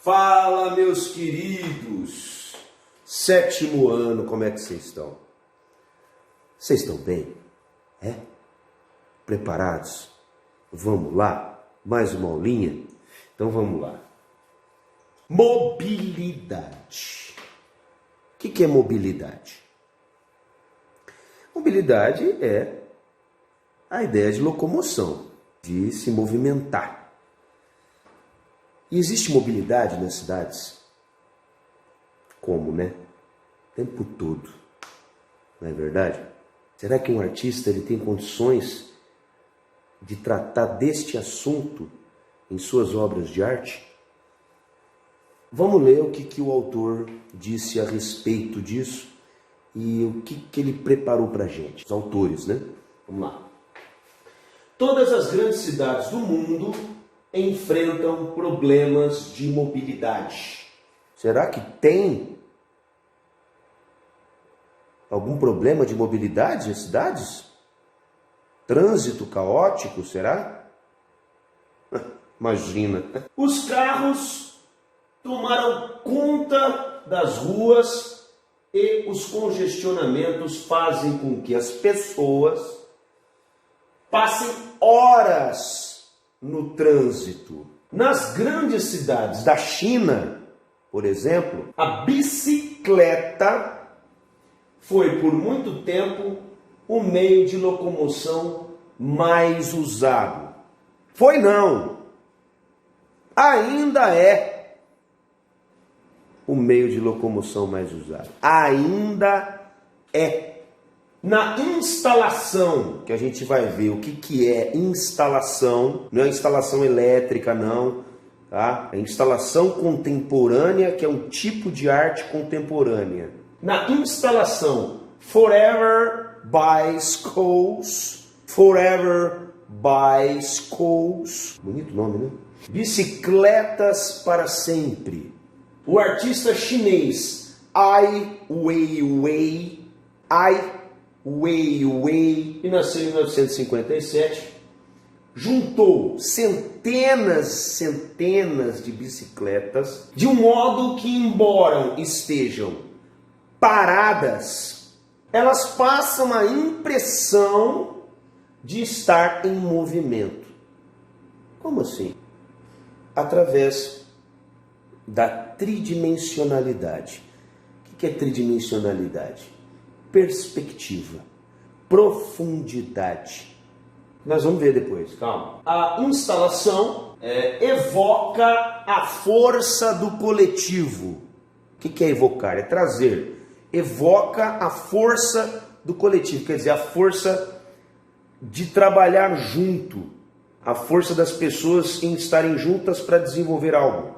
Fala, meus queridos! 7º ano, como é que vocês estão? Vocês estão bem? É? Preparados? Vamos lá? Mais uma aulinha? Então vamos lá. Mobilidade. O que é mobilidade? Mobilidade é a ideia de locomoção, de se movimentar. E existe mobilidade nas cidades? Como, né? O tempo todo. Não é verdade? Será que um artista ele tem condições de tratar deste assunto em suas obras de arte? Vamos ler o que o autor disse a respeito disso e o que ele preparou para a gente. Os autores, né? Vamos lá. Todas as grandes cidades do mundo enfrentam problemas de mobilidade. Será que tem algum problema de mobilidade nas cidades? Trânsito caótico, será? Imagina. Os carros tomaram conta das ruas e os congestionamentos fazem com que as pessoas passem horas no trânsito. Nas grandes cidades da China, por exemplo, a bicicleta foi por muito tempo o meio de locomoção mais usado. Foi não. Ainda é o meio de locomoção mais usado. Ainda é. Na instalação, que a gente vai ver o que é instalação, não é instalação elétrica não, tá? É instalação contemporânea, que é um tipo de arte contemporânea. Na instalação Forever Bicycles, bonito nome, né? Bicicletas para sempre. O artista chinês Ai Weiwei, que nasceu em 1957, juntou centenas de bicicletas de um modo que, embora estejam paradas, elas passam a impressão de estar em movimento. Como assim? Através da tridimensionalidade. O que é tridimensionalidade? Perspectiva, profundidade. Nós vamos ver depois, calma. A instalação evoca a força do coletivo. O que é evocar? É trazer. Evoca a força do coletivo, quer dizer, a força de trabalhar junto, a força das pessoas em estarem juntas para desenvolver algo.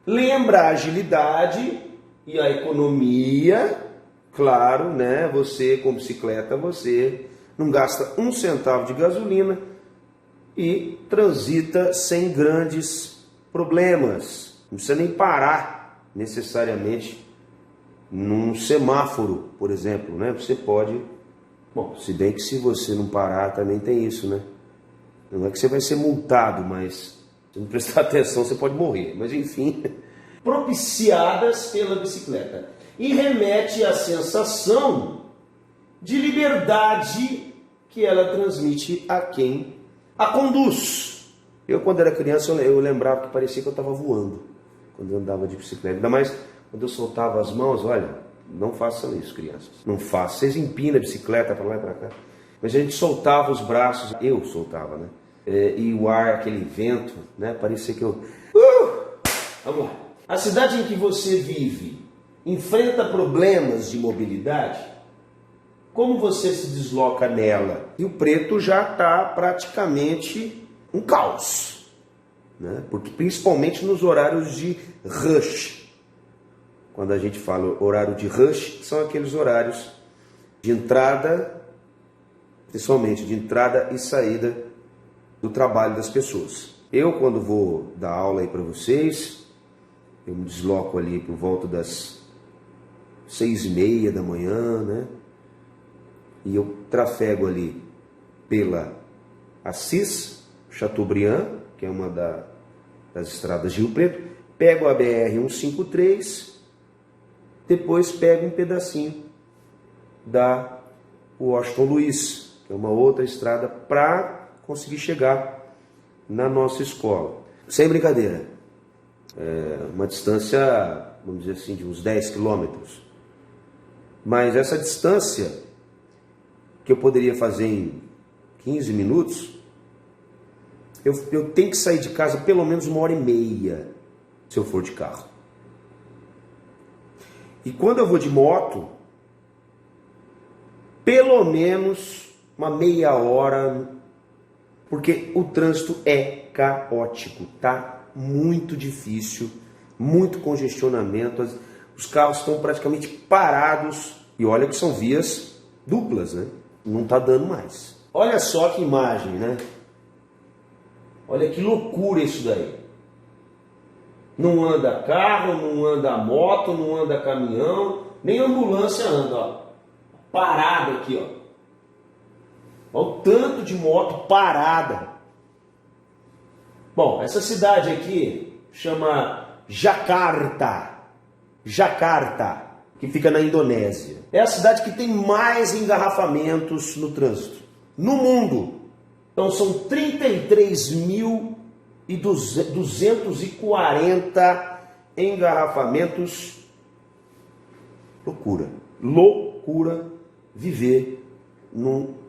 Lembra a agilidade e a economia. Claro, né? Você com bicicleta, você não gasta um centavo de gasolina e transita sem grandes problemas. Não precisa nem parar necessariamente num semáforo, por exemplo, né? Você pode... Bom, se bem que se você não parar também tem isso, né? Não é que você vai ser multado, mas se não prestar atenção você pode morrer. Mas enfim, propiciadas pela bicicleta. E remete à sensação de liberdade que ela transmite a quem a conduz. Eu, quando era criança, eu lembrava que parecia que eu estava voando quando eu andava de bicicleta. Ainda mais quando eu soltava as mãos. Olha, não façam isso, crianças. Não façam. Vocês empinam a bicicleta para lá e para cá. Mas a gente soltava os braços. Eu soltava, né? E o ar, aquele vento, né? Parecia que eu... Vamos lá. A cidade em que você vive enfrenta problemas de mobilidade? Como você se desloca nela? Rio Preto já está praticamente um caos, né? Porque principalmente nos horários de rush. Quando a gente fala horário de rush, são aqueles horários de entrada, principalmente de entrada e saída do trabalho das pessoas. Eu, quando vou dar aula aí para vocês, eu me desloco ali por volta das 6h30 da manhã, né? E eu trafego ali pela Assis, Chateaubriand, que é uma das estradas de Rio Preto, pego a BR-153, depois pego um pedacinho da Washington Luiz, que é uma outra estrada, para conseguir chegar na nossa escola. Sem brincadeira, uma distância, vamos dizer assim, de uns 10 quilômetros. Mas essa distância, que eu poderia fazer em 15 minutos, eu tenho que sair de casa pelo menos 1h30, se eu for de carro. E quando eu vou de moto, pelo menos uma meia hora, porque o trânsito é caótico, tá muito difícil, muito congestionamento, os carros estão praticamente parados, e olha que são vias duplas, né? Não tá dando mais. Olha só que imagem, né? Olha que loucura isso daí. Não anda carro, não anda moto, não anda caminhão, nem ambulância anda, ó. Parado aqui, ó. Olha o tanto de moto parada. Bom, essa cidade aqui chama Jakarta, que fica na Indonésia. É a cidade que tem mais engarrafamentos no trânsito no mundo. Então são 33.240 engarrafamentos. Loucura viver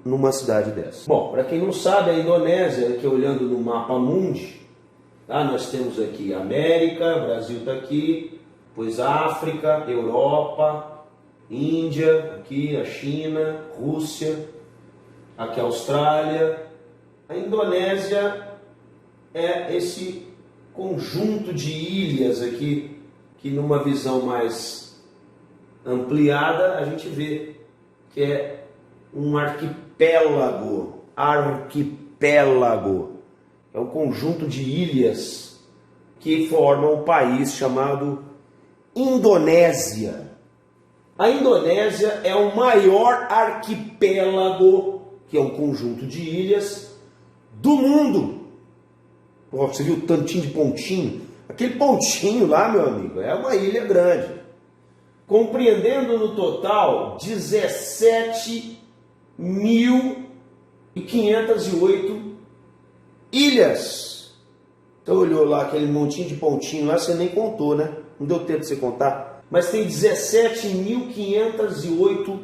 numa cidade dessa. Bom, para quem não sabe, a Indonésia, aqui olhando no mapa mundi, tá? Nós temos aqui América, Brasil está aqui, depois África, Europa, Índia, aqui a China, Rússia, aqui a Austrália. A Indonésia é esse conjunto de ilhas aqui, que numa visão mais ampliada a gente vê que é um arquipélago. É um conjunto de ilhas que formam um país chamado Indonésia. A Indonésia é o maior arquipélago, que é um conjunto de ilhas, do mundo. Você viu o tantinho de pontinho? Aquele pontinho lá, meu amigo, é uma ilha grande. Compreendendo no total 17.508 ilhas. Então olhou lá aquele montinho de pontinho lá, você nem contou, né? Não deu tempo de você contar. Mas tem 17.508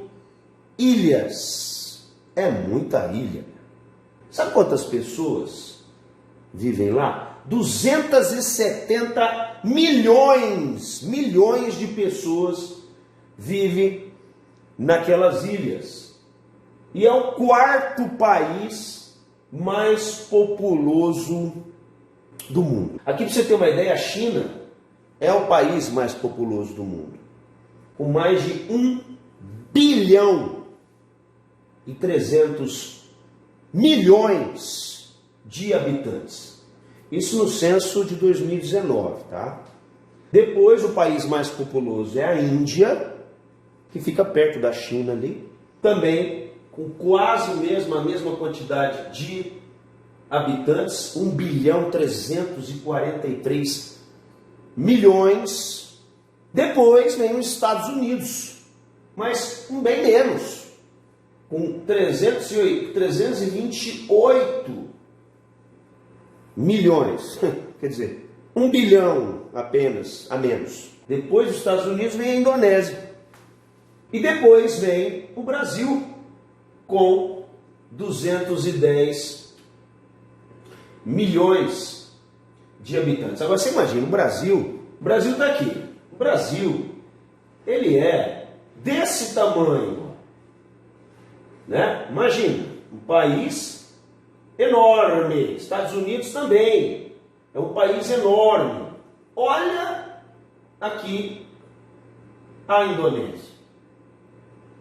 ilhas. É muita ilha. Sabe quantas pessoas vivem lá? 270 milhões de pessoas vivem naquelas ilhas. E é o quarto país mais populoso do mundo. Aqui, para você ter uma ideia, a China é o país mais populoso do mundo, com mais de 1.300.000.000 de habitantes. Isso no censo de 2019, tá? Depois, o país mais populoso é a Índia, que fica perto da China ali, também com quase a mesma quantidade de habitantes, 1.343.000.000. Depois vem os Estados Unidos, mas com bem menos, com 328 milhões, quer dizer, 1 bilhão apenas a menos. Depois dos Estados Unidos vem a Indonésia. E depois vem o Brasil, com 210 milhões de habitantes. Agora você imagina, o Brasil está aqui. O Brasil, ele é desse tamanho, né? Imagina, um país enorme. Estados Unidos também é um país enorme. Olha aqui a Indonésia.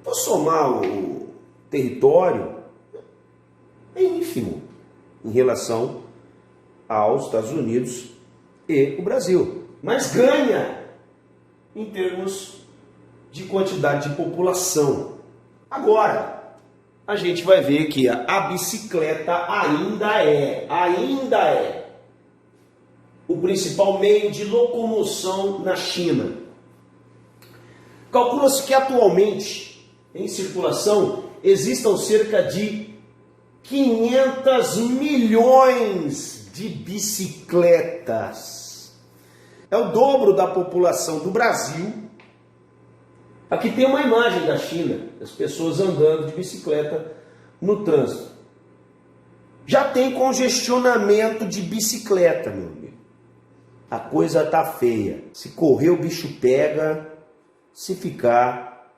Vou somar o território, é ínfimo em relação aos Estados Unidos e o Brasil, mas ganha em termos de quantidade de população. Agora, a gente vai ver que a bicicleta ainda é o principal meio de locomoção na China. Calcula-se que atualmente em circulação existam cerca de 500 milhões de bicicletas. É o dobro da população do Brasil. Aqui tem uma imagem da China, as pessoas andando de bicicleta no trânsito. Já tem congestionamento de bicicleta, meu amigo. A coisa tá feia. Se correr, o bicho pega. Se ficar,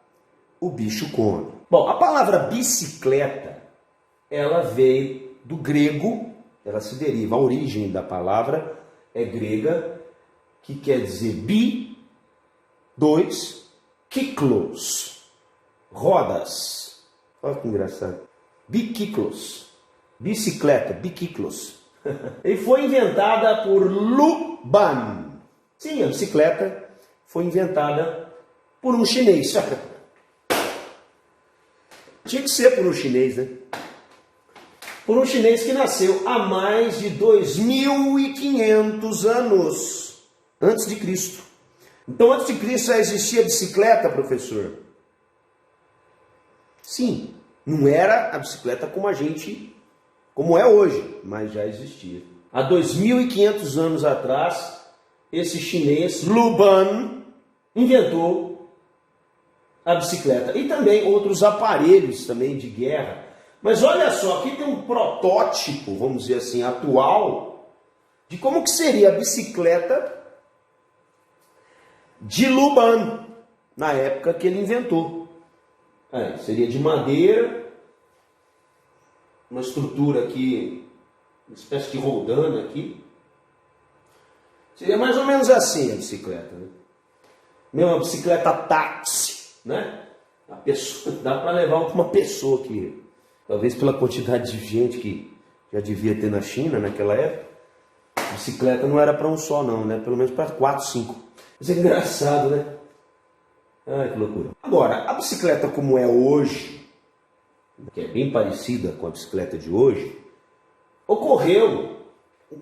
o bicho come. Bom, a palavra bicicleta, ela veio do grego, ela se deriva, a origem da palavra é grega, que quer dizer dois, kiklos, rodas. Olha que engraçado. Bikiklos, bicicleta, bikiklos. E foi inventada por Lu Ban. Sim, a bicicleta foi inventada por um chinês. Tinha que ser por um chinês, né? Por um chinês que nasceu há mais de 2.500 anos antes de Cristo. Então, antes de Cristo já existia bicicleta, professor? Sim, não era a bicicleta como é hoje, mas já existia. Há 2.500 anos atrás, esse chinês, Lu Ban, inventou a bicicleta e também outros aparelhos também de guerra. Mas olha só, aqui tem um protótipo, vamos dizer assim, atual, de como que seria a bicicleta de Lu Ban, na época que ele inventou. Seria de madeira, uma estrutura aqui, uma espécie de roldana aqui. Seria mais ou menos assim a bicicleta, né? Uma bicicleta táxi, né? A pessoa, dá para levar uma pessoa aqui, talvez pela quantidade de gente que já devia ter na China naquela época. A bicicleta não era para um só não, né? Pelo menos para 4, 5. Isso é engraçado, né? Ai, que loucura. Agora, a bicicleta como é hoje, que é bem parecida com a bicicleta de hoje, ocorreu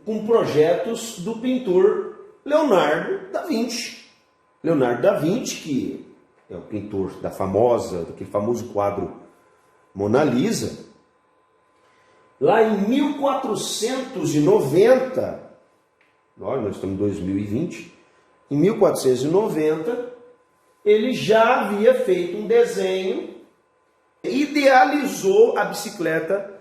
com projetos do pintor Leonardo da Vinci. Leonardo da Vinci, que é o pintor daquele famoso quadro Mona Lisa, lá em 1490, nós estamos em 2020, em 1490, ele já havia feito um desenho, idealizou a bicicleta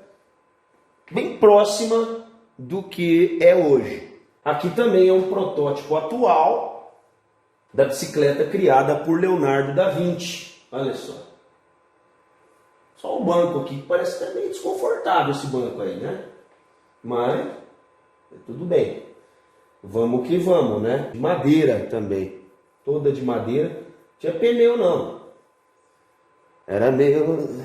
bem próxima do que é hoje. Aqui também é um protótipo atual da bicicleta criada por Leonardo da Vinci. Olha só. Só o banco aqui, que parece até meio desconfortável esse banco aí, né? Mas tudo bem. Vamos que vamos, né? De madeira também. Toda de madeira. Não tinha pneu não. Era meio...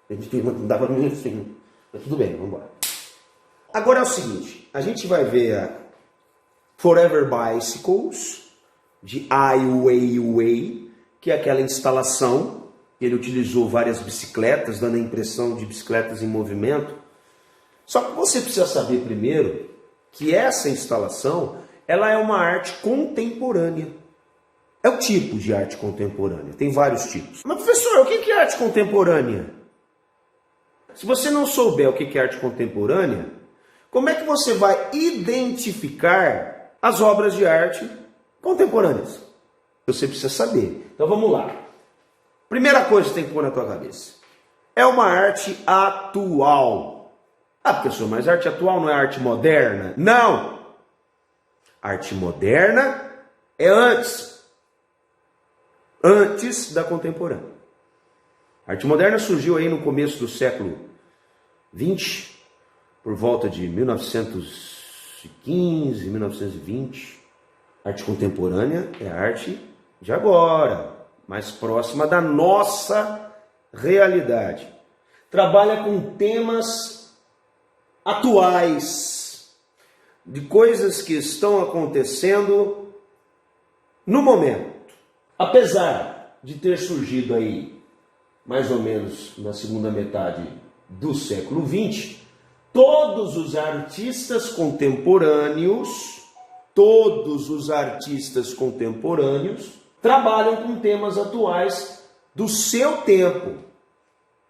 não dava meio assim. Mas tudo bem, vamos embora. Agora é o seguinte. A gente vai ver a Forever Bicycles, de Ai Weiwei, que é aquela instalação. Ele utilizou várias bicicletas, dando a impressão de bicicletas em movimento. Só que você precisa saber primeiro que essa instalação, ela é uma arte contemporânea. É o tipo de arte contemporânea, tem vários tipos. Mas professor, o que é arte contemporânea? Se você não souber o que é arte contemporânea, como é que você vai identificar as obras de arte contemporâneas? Você precisa saber. Então vamos lá. Primeira coisa que você tem que pôr na tua cabeça. É uma arte atual. Professor, mas arte atual não é arte moderna? Não! Arte moderna é antes da contemporânea. A arte moderna surgiu aí no começo do século XX, por volta de 1915, 1920. A arte contemporânea é a arte de agora, mais próxima da nossa realidade. Trabalha com temas atuais, de coisas que estão acontecendo no momento. Apesar de ter surgido aí, mais ou menos na segunda metade do século XX, todos os artistas contemporâneos todos os artistas contemporâneos trabalham com temas atuais do seu tempo.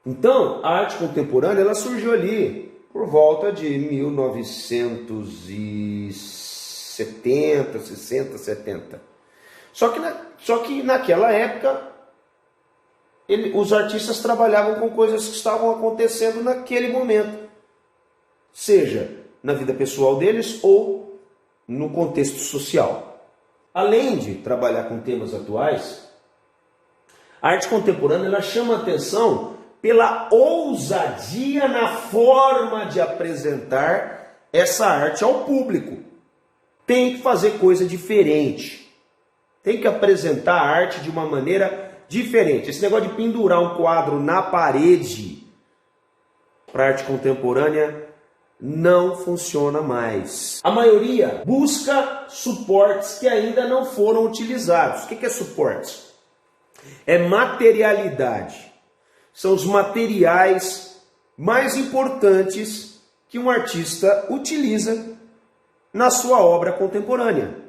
Então, a arte contemporânea ela surgiu ali por volta de 1970, 60, 70. Só que naquela época, os artistas trabalhavam com coisas que estavam acontecendo naquele momento, seja na vida pessoal deles ou no contexto social. Além de trabalhar com temas atuais, a arte contemporânea ela chama atenção pela ousadia na forma de apresentar essa arte ao público. Tem que fazer coisa diferente. Tem que apresentar a arte de uma maneira diferente. Esse negócio de pendurar um quadro na parede para arte contemporânea não funciona mais. A maioria busca suportes que ainda não foram utilizados. O que é suporte? É materialidade. São os materiais mais importantes que um artista utiliza na sua obra contemporânea.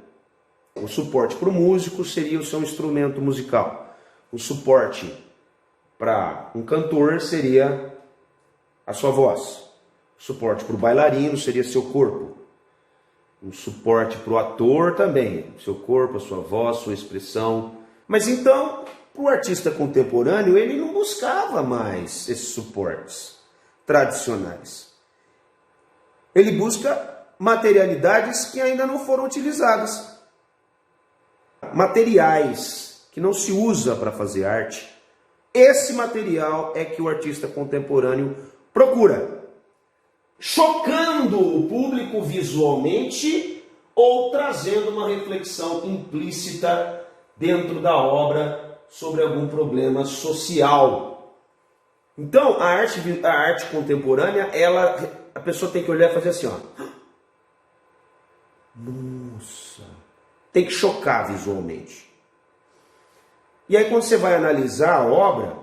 O suporte para o músico seria o seu instrumento musical. O suporte para um cantor seria a sua voz. O suporte para o bailarino seria seu corpo. Um suporte para o ator também, seu corpo, a sua voz, sua expressão. Mas então, para o artista contemporâneo, ele não buscava mais esses suportes tradicionais. Ele busca materialidades que ainda não foram utilizadas. Materiais que não se usa para fazer arte. Esse material é que o artista contemporâneo procura, chocando o público visualmente ou trazendo uma reflexão implícita dentro da obra sobre algum problema social. Então, a arte contemporânea, a pessoa tem que olhar e fazer assim, ó. Nossa! Tem que chocar visualmente. E aí, quando você vai analisar a obra,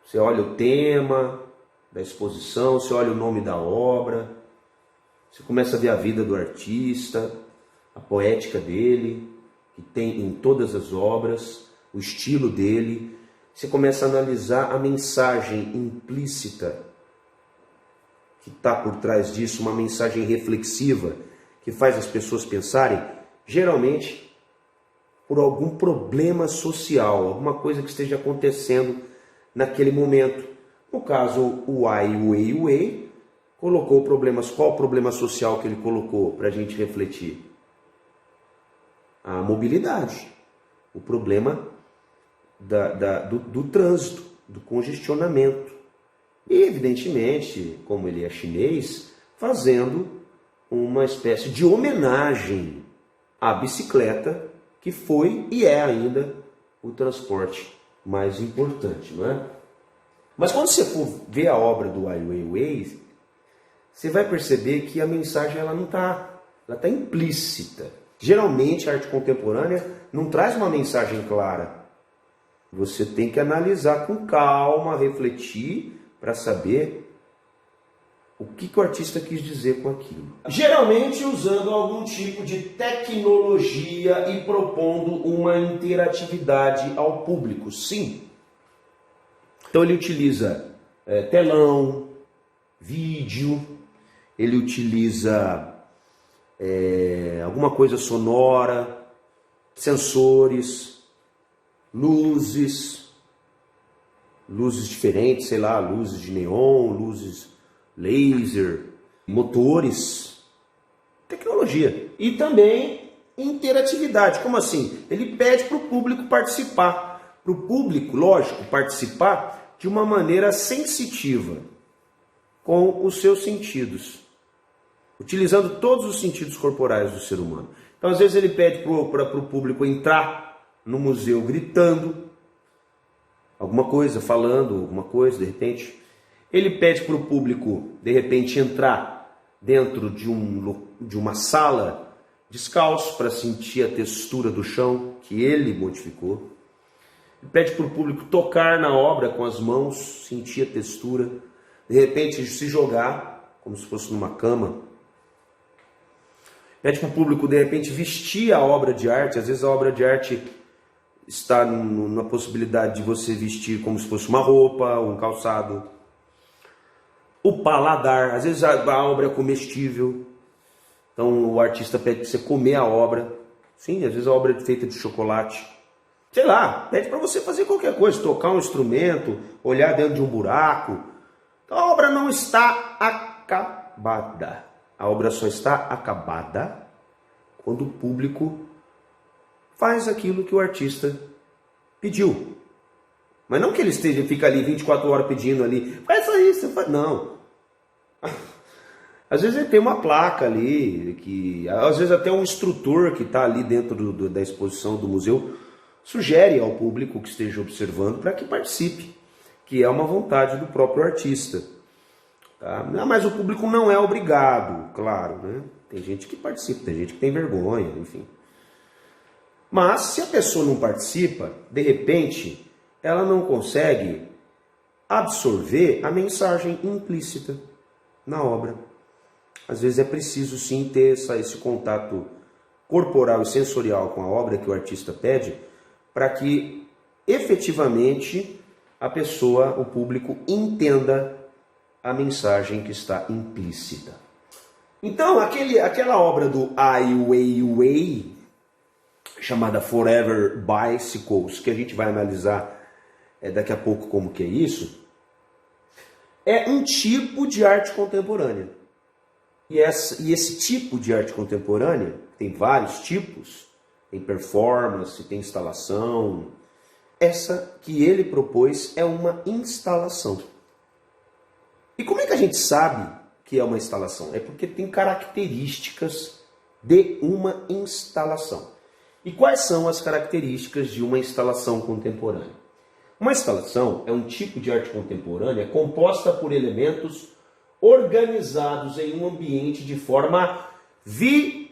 você olha o tema da exposição, você olha o nome da obra, você começa a ver a vida do artista, a poética dele, que tem em todas as obras, o estilo dele. Você começa a analisar a mensagem implícita que está por trás disso, uma mensagem reflexiva que faz as pessoas pensarem, geralmente, por algum problema social, alguma coisa que esteja acontecendo naquele momento. No caso, o Ai Weiwei colocou problemas. Qual o problema social que ele colocou para a gente refletir? A mobilidade, o problema do trânsito, do congestionamento. E, evidentemente, como ele é chinês, fazendo uma espécie de homenagem à bicicleta, que foi e é ainda o transporte mais importante, não é? Mas quando você for ver a obra do Ai Weiwei, você vai perceber que a mensagem ela está implícita. Geralmente a arte contemporânea não traz uma mensagem clara. Você tem que analisar com calma, refletir para saber o que o artista quis dizer com aquilo. Geralmente usando algum tipo de tecnologia e propondo uma interatividade ao público, sim. Então ele utiliza telão, vídeo, ele utiliza alguma coisa sonora, sensores, luzes diferentes, sei lá, luzes de neon, luzes laser, motores, tecnologia. E também interatividade. Como assim? Ele pede para o público participar. Para o público, lógico, participar de uma maneira sensitiva, com os seus sentidos, utilizando todos os sentidos corporais do ser humano. Então, às vezes, ele pede para o público entrar no museu gritando alguma coisa, falando alguma coisa, de repente. Ele pede para o público, de repente, entrar dentro de uma sala descalço para sentir a textura do chão que ele modificou. Ele pede para o público tocar na obra com as mãos, sentir a textura. De repente, se jogar, como se fosse numa cama. Pede para o público, de repente, vestir a obra de arte. Às vezes a obra de arte está na possibilidade de você vestir como se fosse uma roupa, um calçado. O paladar, às vezes a obra é comestível. Então o artista pede para você comer a obra. Sim, às vezes a obra é feita de chocolate. Sei lá, pede para você fazer qualquer coisa, tocar um instrumento, olhar dentro de um buraco. Então a obra não está acabada. A obra só está acabada quando o público faz aquilo que o artista pediu. Mas não que ele fica ali 24 horas pedindo ali, faz isso, não. Às vezes ele tem uma placa ali, às vezes até um instrutor que está ali dentro da exposição do museu sugere ao público que esteja observando para que participe, que é uma vontade do próprio artista. Tá? Mas o público não é obrigado, claro, né? Tem gente que participa, tem gente que tem vergonha, enfim. Mas se a pessoa não participa, de repente, ela não consegue absorver a mensagem implícita na obra. Às vezes é preciso sim ter esse contato corporal e sensorial com a obra que o artista pede, para que efetivamente a pessoa, o público, entenda a mensagem que está implícita. Então, aquela obra do Ai Weiwei, chamada Forever Bicycles, que a gente vai analisar daqui a pouco como que é isso, é um tipo de arte contemporânea. E esse tipo de arte contemporânea, tem vários tipos, tem performance, tem instalação. Essa que ele propôs é uma instalação. E como é que a gente sabe que é uma instalação? É porque tem características de uma instalação. E quais são as características de uma instalação contemporânea? Uma instalação é um tipo de arte contemporânea composta por elementos organizados em um ambiente de forma visual.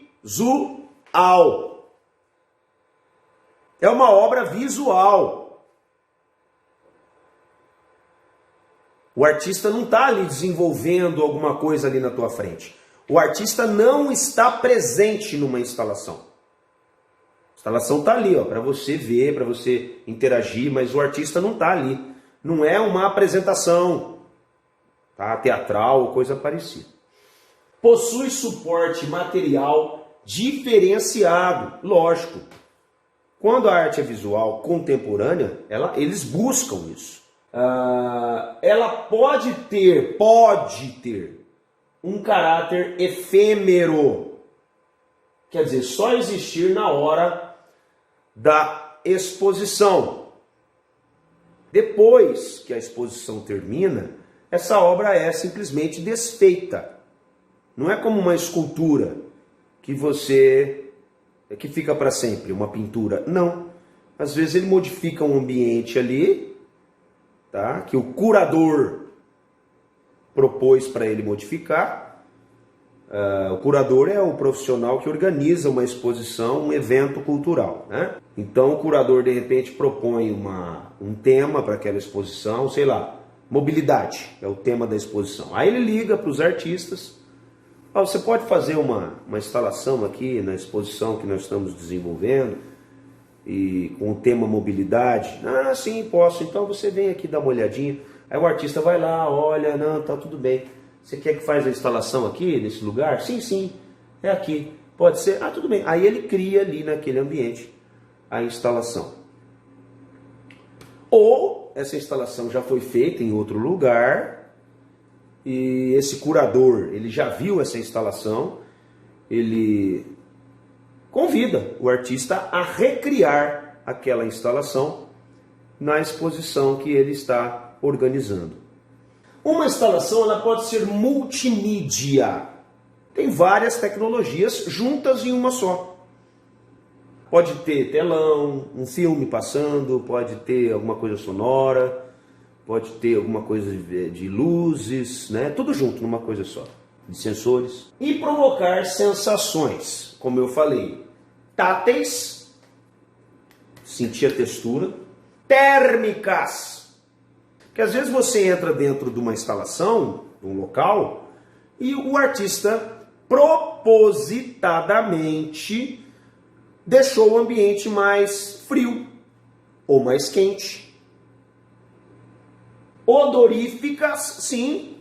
É uma obra visual. O artista não está ali desenvolvendo alguma coisa ali na tua frente. O artista não está presente numa instalação. A instalação está ali, para você ver, para você interagir, mas o artista não está ali. Não é uma apresentação, tá? Teatral ou coisa parecida. Possui suporte material diferenciado, lógico. Quando a arte é visual contemporânea, eles buscam isso. Ela pode ter um caráter efêmero. Quer dizer, só existir na hora da exposição. Depois que a exposição termina, essa obra é simplesmente desfeita. Não é como uma escultura que fica para sempre, uma pintura. Não. Às vezes ele modifica um ambiente ali, tá? Que o curador propôs para ele modificar. O curador é o profissional que organiza uma exposição, um evento cultural, né? Então o curador de repente propõe um tema para aquela exposição, sei lá, mobilidade é o tema da exposição. Aí ele liga para os artistas: você pode fazer uma instalação aqui na exposição que nós estamos desenvolvendo e com o tema mobilidade? Ah, sim, posso. Então você vem aqui dar uma olhadinha. Aí o artista vai lá, olha, não, tá tudo bem. Você quer que faça a instalação aqui, nesse lugar? Sim, é aqui. Pode ser? Ah, tudo bem. Aí ele cria ali naquele ambiente a instalação. Ou essa instalação já foi feita em outro lugar e esse curador, ele já viu essa instalação, ele convida o artista a recriar aquela instalação na exposição que ele está organizando. Uma instalação ela pode ser multimídia. Tem várias tecnologias juntas em uma só. Pode ter telão, um filme passando, pode ter alguma coisa sonora, pode ter alguma coisa de luzes, né? Tudo junto numa coisa só, de sensores. E provocar sensações, como eu falei, táteis, sentir a textura, térmicas. Que às vezes você entra dentro de uma instalação, de um local, e o artista propositadamente deixou o ambiente mais frio ou mais quente. Odoríficas, sim.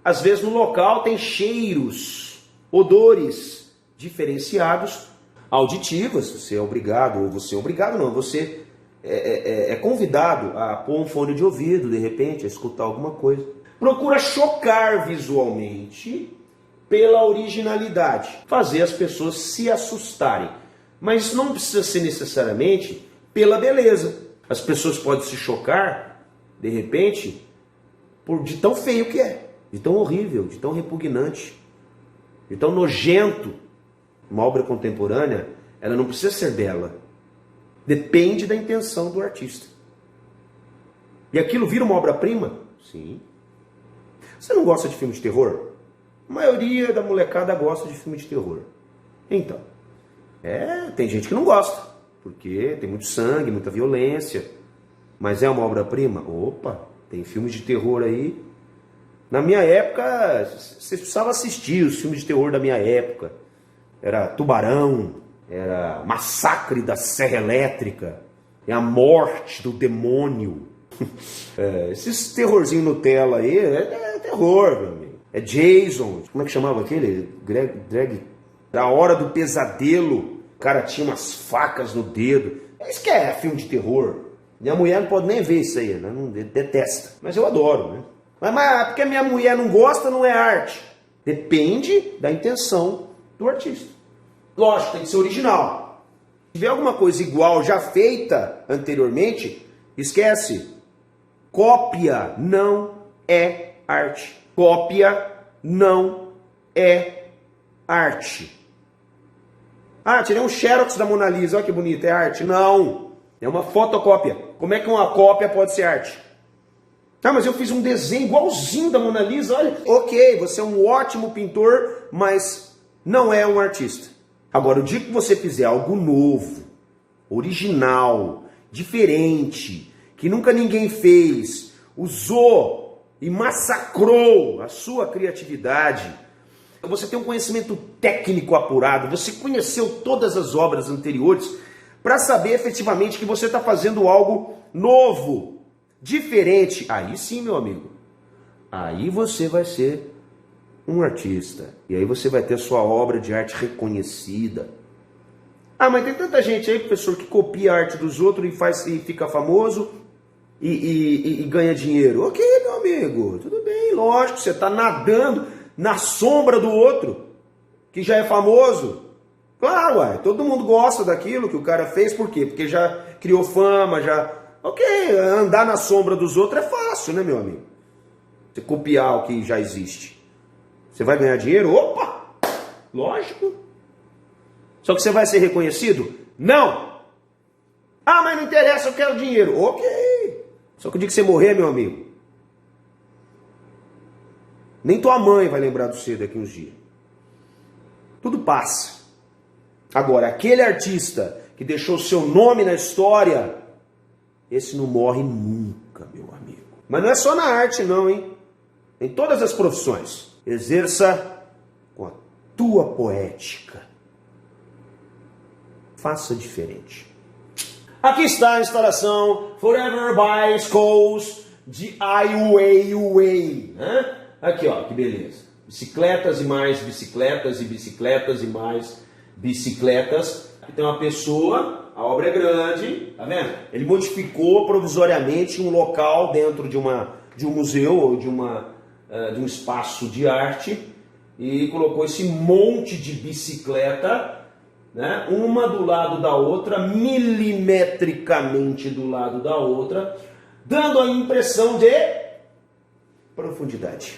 Às vezes no local tem cheiros, odores diferenciados. Auditivas, você é obrigado, ou você é obrigado não, você é convidado a pôr um fone de ouvido, de repente, a escutar alguma coisa. Procura chocar visualmente pela originalidade, fazer as pessoas se assustarem. Mas isso não precisa ser necessariamente pela beleza. As pessoas podem se chocar, de repente, de tão feio que é, de tão horrível, de tão repugnante, de tão nojento. Uma obra contemporânea, ela não precisa ser bela. Depende da intenção do artista. E aquilo vira uma obra-prima? Sim. Você não gosta de filme de terror? A maioria da molecada gosta de filme de terror. Então, tem gente que não gosta, porque tem muito sangue, muita violência. Mas é uma obra-prima? Opa, tem filmes de terror aí. Na minha época, vocês precisavam assistir os filmes de terror da minha época. Era Tubarão, era Massacre da Serra Elétrica, é a Morte do Demônio. Esses terrorzinho Nutella aí é terror, meu amigo. É Jason, como é que chamava aquele? A Hora do Pesadelo. O cara tinha umas facas no dedo. Isso que é filme de terror. Minha mulher não pode nem ver isso aí, né? Não, detesta. Mas eu adoro, né? Mas porque minha mulher não gosta, não é arte. Depende da intenção do artista. Lógico, tem que ser original. Se tiver alguma coisa igual já feita anteriormente, esquece. Cópia não é arte. Cópia não é arte. Ah, tirei um xerox da Mona Lisa, olha que bonito, é arte? Não, é uma fotocópia. Como é que uma cópia pode ser arte? Ah, mas eu fiz um desenho igualzinho da Mona Lisa, olha. Ok, você é um ótimo pintor, mas não é um artista. Agora, o dia que você fizer algo novo, original, diferente, que nunca ninguém fez, usou e massacrou a sua criatividade, você tem um conhecimento técnico apurado, você conheceu todas as obras anteriores para saber efetivamente que você está fazendo algo novo, diferente. Aí sim, meu amigo, aí você vai ser um artista. E aí você vai ter sua obra de arte reconhecida. Ah, mas tem tanta gente aí, professor, que copia a arte dos outros e fica famoso e ganha dinheiro. Ok, meu amigo, tudo bem, lógico, você está nadando na sombra do outro, que já é famoso. Claro, ué, todo mundo gosta daquilo que o cara fez, por quê? Porque já criou fama, já... Ok, andar na sombra dos outros é fácil, né, meu amigo? Você copiar o que já existe. Você vai ganhar dinheiro? Opa! Lógico. Só que você vai ser reconhecido? Não! Ah, mas não interessa, eu quero dinheiro. Ok. Só que o dia que você morrer, meu amigo, nem tua mãe vai lembrar de você daqui uns dias. Tudo passa. Agora, aquele artista que deixou seu nome na história, esse não morre nunca, meu amigo. Mas não é só na arte não, hein? Em todas as profissões. Exerça com a tua poética. Faça diferente. Aqui está a instalação Forever by Schools de Ai Weiwei. Aqui, ó, que beleza. Bicicletas e mais bicicletas e bicicletas e mais bicicletas. Aqui tem uma pessoa, a obra é grande, tá vendo? Ele modificou provisoriamente um local dentro de um museu ou de um espaço de arte e colocou esse monte de bicicleta, né? Uma do lado da outra, milimetricamente do lado da outra, dando a impressão de profundidade.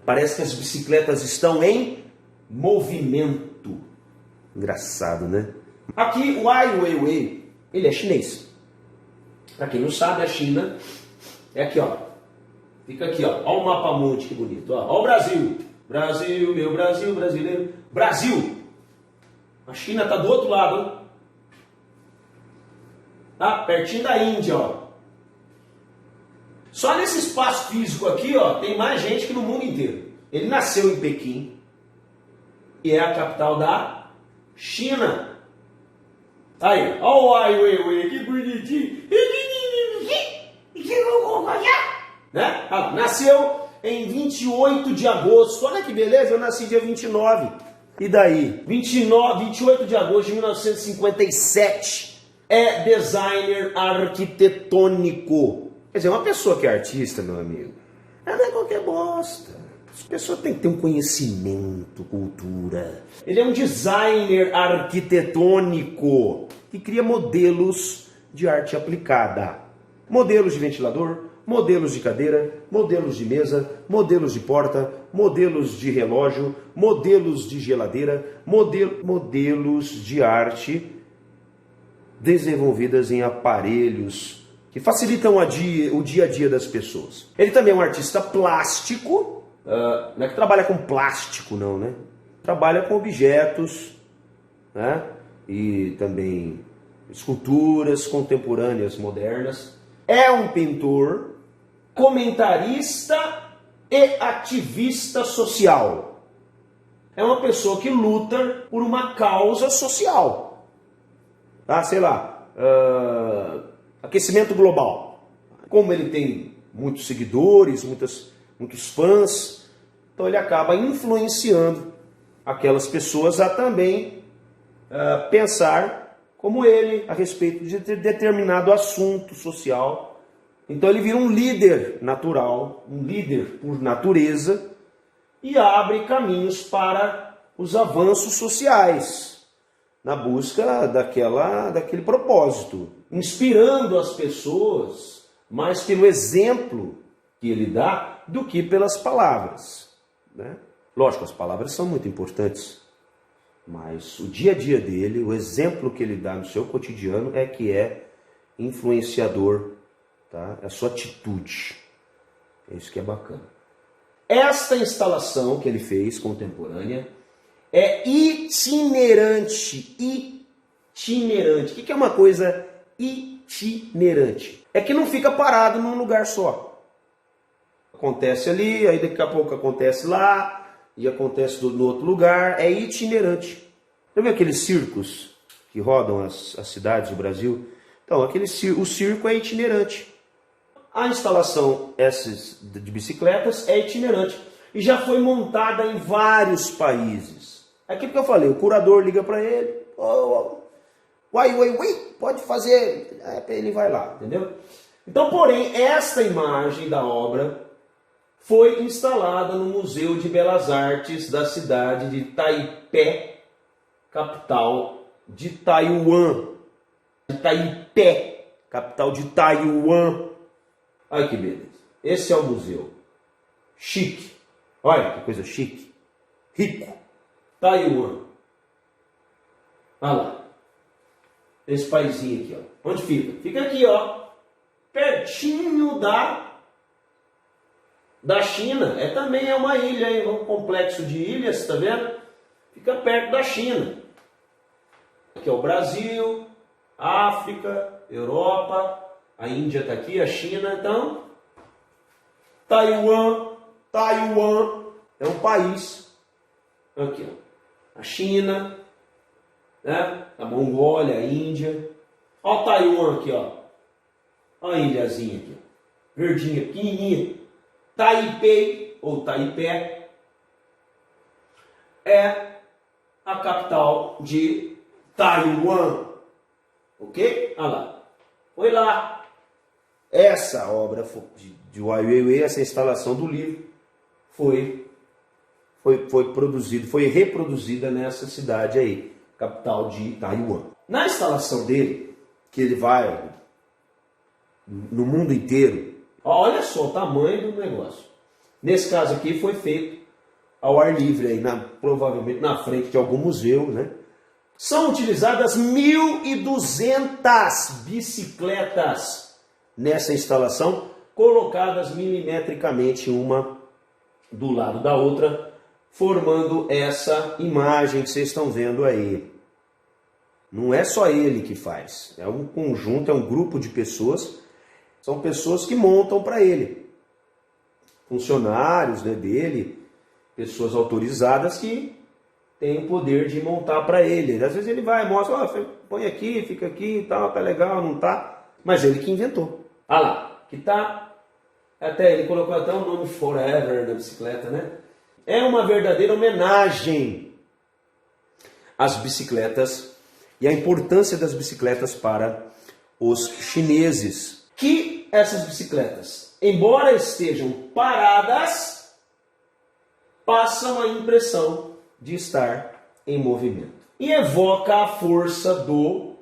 Parece que as bicicletas estão em movimento. Engraçado, né? Aqui o Ai Weiwei, ele é chinês. Para quem não sabe, a China é aqui, ó. Fica aqui, ó. Olha o mapa mundi, que bonito. Ó o Brasil. Brasil, meu Brasil, brasileiro. Brasil. A China está do outro lado, hein? Tá pertinho da Índia, ó. Só nesse espaço físico aqui, ó, tem mais gente que no mundo inteiro. Ele nasceu em Pequim, E é a capital da China. Aí, ó o Ai Weiwei, que bonitinho. Né? Ah, nasceu em 28 de agosto. Olha que beleza, eu nasci dia 29. E daí? 28 de agosto de 1957. É designer arquitetônico. Quer dizer, uma pessoa que é artista, meu amigo, ela não é qualquer bosta. A pessoa tem que ter um conhecimento, cultura. Ele é um designer arquitetônico que cria modelos de arte aplicada. Modelos de ventilador, modelos de cadeira, modelos de mesa, modelos de porta, modelos de relógio, modelos de geladeira, modelos de arte desenvolvidas em aparelhos que facilitam o dia a dia das pessoas. Ele também é um artista plástico, não é que trabalha com plástico não, né? Trabalha com objetos, né? E também esculturas contemporâneas, modernas. É um pintor, comentarista e ativista social. É uma pessoa que luta por uma causa social. Tá? Sei lá, aquecimento global. Como ele tem muitos seguidores, muitos fãs, então ele acaba influenciando aquelas pessoas a também pensar como ele a respeito de determinado assunto social. Então ele vira um líder natural, um líder por natureza, e abre caminhos para os avanços sociais, na busca daquele propósito, inspirando as pessoas mais pelo exemplo que ele dá do que pelas palavras, né? Lógico, as palavras são muito importantes, mas o dia a dia dele, o exemplo que ele dá no seu cotidiano é que é influenciador, tá? É a sua atitude. É isso que é bacana. Esta instalação que ele fez, contemporânea, é itinerante. Itinerante. O que é uma coisa itinerante? É que não fica parado num lugar só. Acontece ali, aí daqui a pouco acontece lá, e acontece no outro lugar. É itinerante. Já viu aqueles circos que rodam as cidades do Brasil? Então, o circo é itinerante. A instalação de bicicletas é itinerante e já foi montada em vários países. É aquilo que eu falei, o curador liga para ele, pode fazer, ele vai lá, entendeu? Então, porém, esta imagem da obra foi instalada no Museu de Belas Artes da cidade de Taipei, capital de Taiwan. Taipei, capital de Taiwan. Olha que beleza. Esse é o museu. Chique. Olha que coisa chique. Rico. Taiwan. Olha lá. Esse paizinho aqui, ó. Onde fica? Fica aqui, ó. Pertinho da China. Também é uma ilha, um complexo de ilhas, tá vendo? Fica perto da China. Aqui é o Brasil, África, Europa. A Índia está aqui, a China, então, Taiwan é um país. Aqui, ó. A China, né? A Mongólia, a Índia. Olha o Taiwan aqui, ó. Olha a ilhazinha aqui, ó. Verdinha, pequenininha. Taipei, ou Taipei, é a capital de Taiwan. Ok? Olha lá. Foi lá. Essa obra de Ai Weiwei, essa instalação do livro, foi reproduzida nessa cidade aí, capital de Taiwan. Na instalação dele, que ele vai no mundo inteiro, olha só o tamanho do negócio. Nesse caso aqui foi feito ao ar livre, aí, provavelmente na frente de algum museu, né? São utilizadas 1.200 bicicletas nessa instalação, colocadas milimetricamente uma do lado da outra, formando essa imagem que vocês estão vendo aí. Não é só ele que faz, é um conjunto, é um grupo de pessoas, são pessoas que montam para ele. Funcionários, né, dele, pessoas autorizadas que tem o poder de montar para ele. Às vezes ele vai, mostra, ó, põe aqui, fica aqui e tal, tá legal, não tá? Mas ele que inventou. Ah lá, que tá, até ele colocou até o nome Forever da bicicleta, né? É uma verdadeira homenagem às bicicletas e à importância das bicicletas para os chineses. Que essas bicicletas, embora estejam paradas, passam a impressão de estar em movimento. E evoca a força do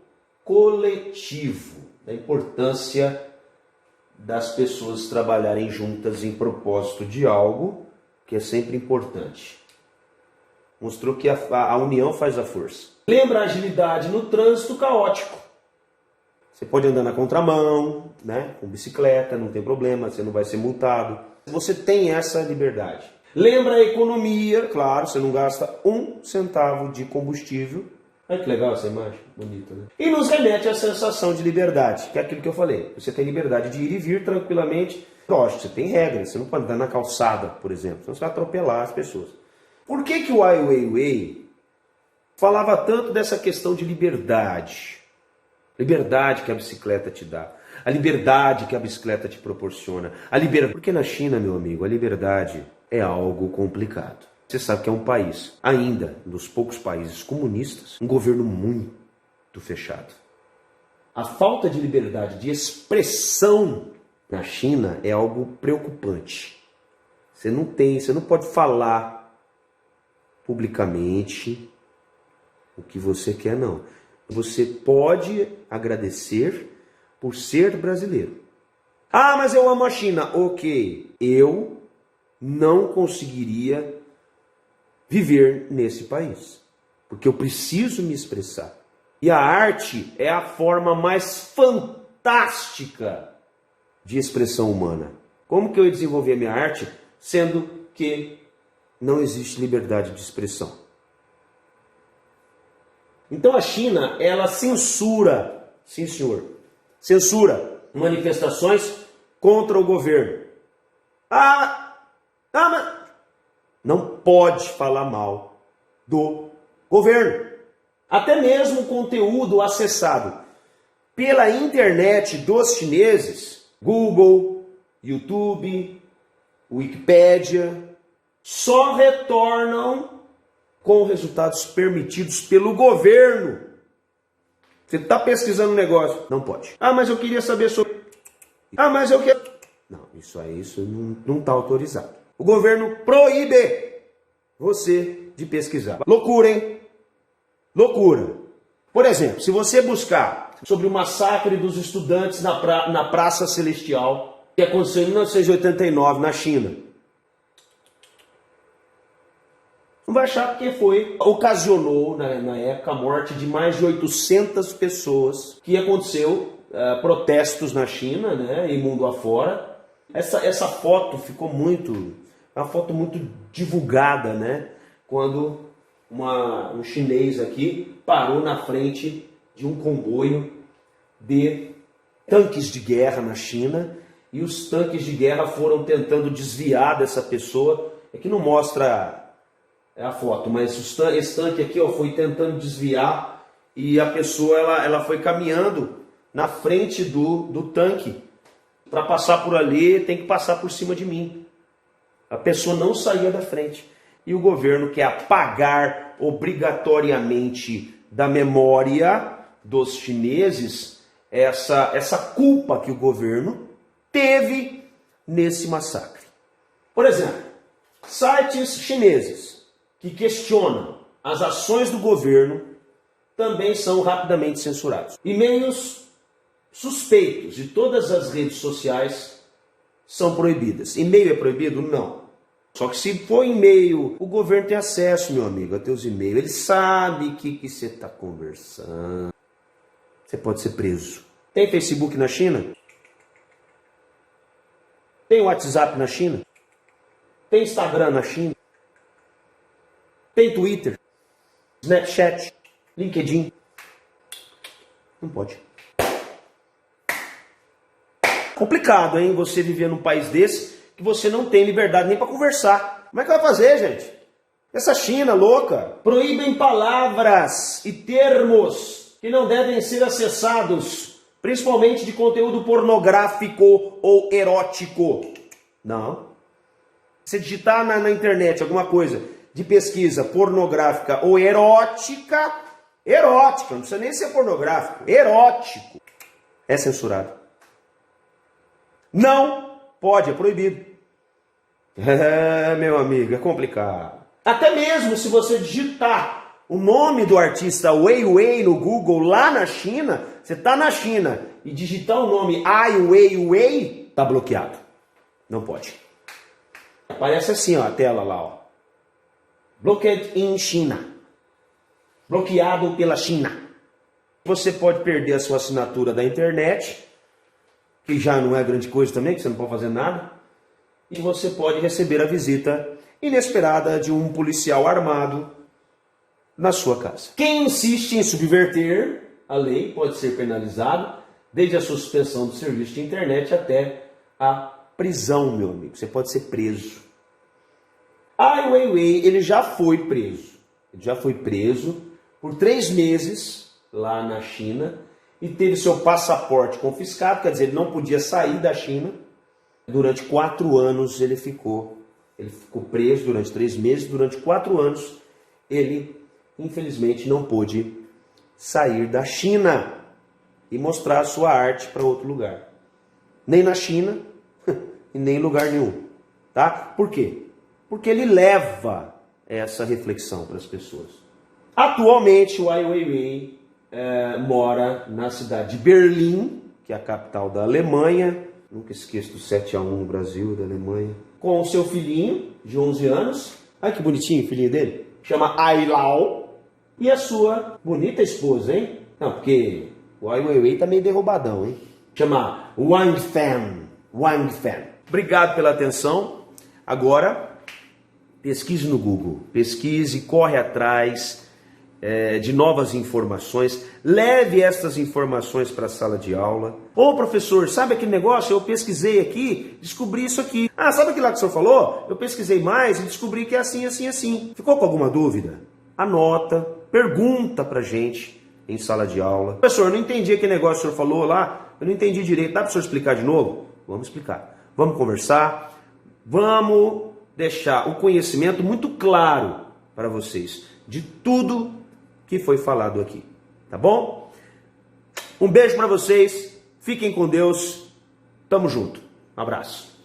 coletivo, da importância das pessoas trabalharem juntas em propósito de algo que é sempre importante. Mostrou que a união faz a força. Lembra a agilidade no trânsito caótico. Você pode andar na contramão, né, com bicicleta, não tem problema, você não vai ser multado. Você tem essa liberdade. Lembra a economia, claro, você não gasta 1 centavo de combustível. Olha que legal essa imagem, bonita, né? E nos remete à sensação de liberdade, que é aquilo que eu falei. Você tem liberdade de ir e vir tranquilamente. Lógico, você tem regras, você não pode andar na calçada, por exemplo, senão você vai atropelar as pessoas. Por que o Ai Weiwei falava tanto dessa questão de liberdade? Liberdade que a bicicleta te dá. A liberdade que a bicicleta te proporciona. Porque na China, meu amigo, a liberdade é algo complicado. Você sabe que é um país, ainda dos poucos países comunistas, um governo muito fechado. A falta de liberdade de expressão na China é algo preocupante. Você não pode falar publicamente o que você quer, não. Você pode agradecer por ser brasileiro. Ah, mas eu amo a China. Ok, eu não conseguiria viver nesse país, porque eu preciso me expressar. E a arte é a forma mais fantástica de expressão humana. Como que eu ia desenvolver a minha arte, sendo que não existe liberdade de expressão? Então a China, ela censura, sim senhor, censura manifestações contra o governo. Mas não pode falar mal do governo. Até mesmo o conteúdo acessado pela internet dos chineses, Google, YouTube, Wikipédia, só retornam com resultados permitidos pelo governo. Você está pesquisando um negócio, não pode. Ah, mas eu queria saber sobre... Ah, mas eu quero... Não, isso não está autorizado. O governo proíbe você de pesquisar. Loucura, hein? Loucura. Por exemplo, se você buscar sobre o massacre dos estudantes na Praça Celestial, que aconteceu em 1989 na China, não vai achar porque ocasionou na época a morte de mais de 800 pessoas, que aconteceu protestos na China, né, e mundo afora. Essa foto ficou uma foto muito divulgada, né, quando um chinês aqui parou na frente de um comboio de tanques de guerra na China, e os tanques de guerra foram tentando desviar dessa pessoa. Aqui não mostra a foto, mas esse tanque aqui foi tentando desviar, e a pessoa ela foi caminhando na frente do tanque. Para passar por ali, tem que passar por cima de mim. A pessoa não saía da frente. E o governo quer apagar obrigatoriamente da memória dos chineses essa culpa que o governo teve nesse massacre. Por exemplo, sites chineses que questionam as ações do governo também são rapidamente censurados. E-mails suspeitos de todas as redes sociais são proibidas. E-mail é proibido? Não. Só que se for e-mail, o governo tem acesso, meu amigo, a teus e-mails. Ele sabe o que você está conversando. Você pode ser preso. Tem Facebook na China? Tem WhatsApp na China? Tem Instagram na China? Tem Twitter? Snapchat? LinkedIn? Não pode. Complicado, hein? Você viver num país desse que você não tem liberdade nem para conversar. Como é que vai fazer, gente? Essa China louca proíbem palavras e termos que não devem ser acessados, principalmente de conteúdo pornográfico ou erótico. Não. Se digitar na internet alguma coisa de pesquisa pornográfica ou erótica, não precisa nem ser pornográfico, erótico, é censurado. Não pode, é proibido. Meu amigo, é complicado. Até mesmo se você digitar o nome do artista Weiwei no Google lá na China, você está na China e digitar o nome Ai Weiwei, está bloqueado. Não pode. Aparece assim, ó, a tela lá, ó. Blocked in China. Bloqueado pela China. Você pode perder a sua assinatura da internet, que já não é grande coisa também, que você não pode fazer nada. E você pode receber a visita inesperada de um policial armado na sua casa. Quem insiste em subverter a lei pode ser penalizado, desde a suspensão do serviço de internet até a prisão, meu amigo. Você pode ser preso. Ai Weiwei, ele já foi preso. Ele já foi preso por 3 meses lá na China e teve seu passaporte confiscado, quer dizer, ele não podia sair da China. Durante 4 anos ele ficou preso durante 3 meses. Durante 4 anos ele, infelizmente, não pôde sair da China e mostrar a sua arte para outro lugar. Nem na China e nem em lugar nenhum. Tá? Por quê? Porque ele leva essa reflexão para as pessoas. Atualmente o Ai Weiwei mora na cidade de Berlim, que é a capital da Alemanha. Nunca esqueço do 7-1 no Brasil, da Alemanha. Com o seu filhinho, de 11 anos. Ai, que bonitinho o filhinho dele. Chama Ai Lau. E a sua bonita esposa, hein? Não, porque o Ai Weiwei tá meio derrubadão, hein? Chama Wang Fan. Wang Fan. Obrigado pela atenção. Agora, pesquise no Google. Pesquise, corre atrás de novas informações, leve essas informações para a sala de aula. Ô professor, sabe aquele negócio? Eu pesquisei aqui, descobri isso aqui. Ah, sabe aquilo lá que o senhor falou? Eu pesquisei mais e descobri que é assim, assim, assim. Ficou com alguma dúvida? Anota, pergunta pra gente em sala de aula. Professor, eu não entendi aquele negócio que o senhor falou lá, eu não entendi direito. Dá para o senhor explicar de novo? Vamos explicar. Vamos conversar, vamos deixar o conhecimento muito claro para vocês de tudo que foi falado aqui, tá bom? Um beijo para vocês, fiquem com Deus, tamo junto, um abraço.